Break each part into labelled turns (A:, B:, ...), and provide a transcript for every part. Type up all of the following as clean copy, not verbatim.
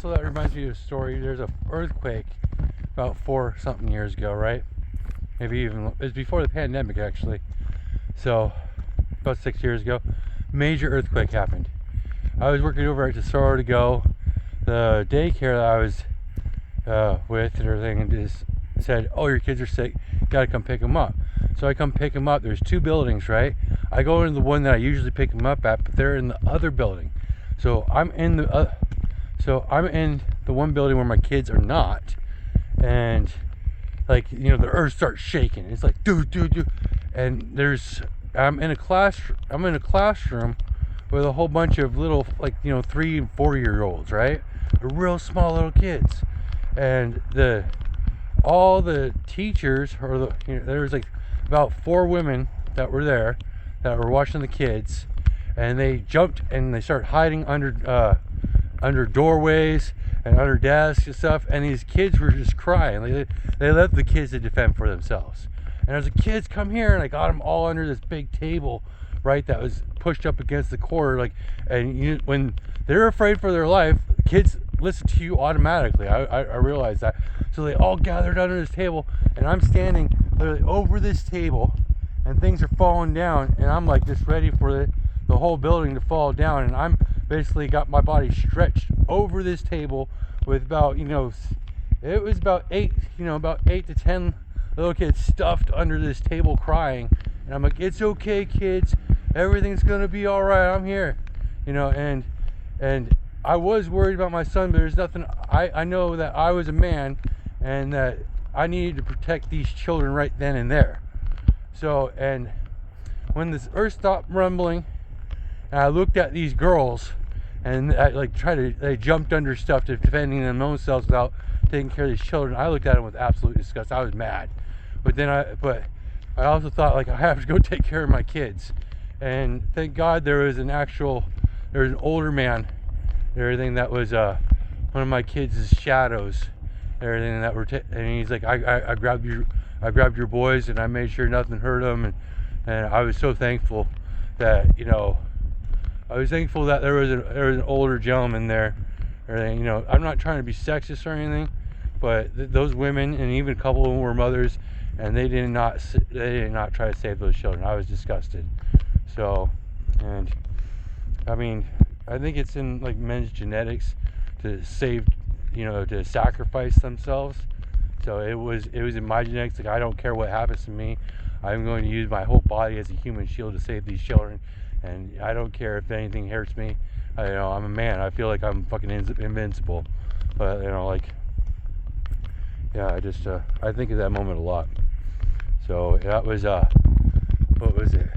A: also, that reminds me of a story. There's an earthquake about 4-something years ago, right? Maybe even, it was before the pandemic, actually. So, about 6 years ago, major earthquake happened. I was working over at Tesoro to Go. The daycare that I was with and everything, and just said, oh, your kids are sick, you gotta come pick them up. So I come pick them up. There's 2 buildings, right? I go into the one that I usually pick them up at, but they're in the other building. So I'm in the one building where my kids are not, and like, you know, the earth starts shaking. It's like dude, and I'm in a classroom with a whole bunch of little, like, you know, 3 and 4-year-olds, right? They're real small little kids, and all the teachers, or there was like about 4 women that were there that were watching the kids, and they jumped and they started hiding under doorways and under desks and stuff, and these kids were just crying. They left the kids to defend for themselves. And I was like, kids, come here, and I got them all under this big table, right, that was pushed up against the corner, like, and when they're afraid for their life, kids listen to you automatically. I realized that. So they all gathered under this table, and I'm standing literally over this table, and things are falling down, and I'm like just ready for the whole building to fall down, and I'm basically got my body stretched over this table with about, you know, it was about 8 to 10 little kids stuffed under this table crying, and I'm like, it's okay, kids, everything's gonna be all right, I'm here, you know. And I was worried about my son, but there's nothing. I know that I was a man, and that I needed to protect these children right then and there. So, and when this earth stopped rumbling, and I looked at these girls, and I they jumped under stuff to defending themselves without taking care of these children. I looked at them with absolute disgust. I was mad, but I also thought, like, I have to go take care of my kids. And thank God there was an older man, everything, that was one of my kids' shadows, everything that were, and he's like, I grabbed your boys, and I made sure nothing hurt them, and I was so thankful that, you know, I was thankful that there was an older gentleman there, everything, you know. I'm not trying to be sexist or anything, but those women, and even a couple of them were mothers, and they did not try to save those children. I was disgusted. So, and I mean, I think it's in, like, men's genetics to save, you know, to sacrifice themselves. So it was in my genetics. Like, I don't care what happens to me, I'm going to use my whole body as a human shield to save these children, and I don't care if anything hurts me. You know, I'm a man. I feel like I'm fucking invincible. But, you know, like, yeah, I think of that moment a lot. So that was what was it?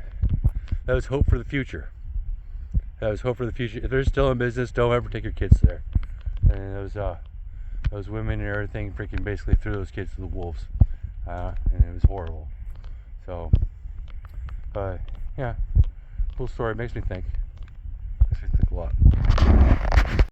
A: That was hope for the future. That was hope for the future. If they're still in business, don't ever take your kids there. And those women and everything freaking basically threw those kids to the wolves, and it was horrible. So, yeah, cool story. Makes me think a lot.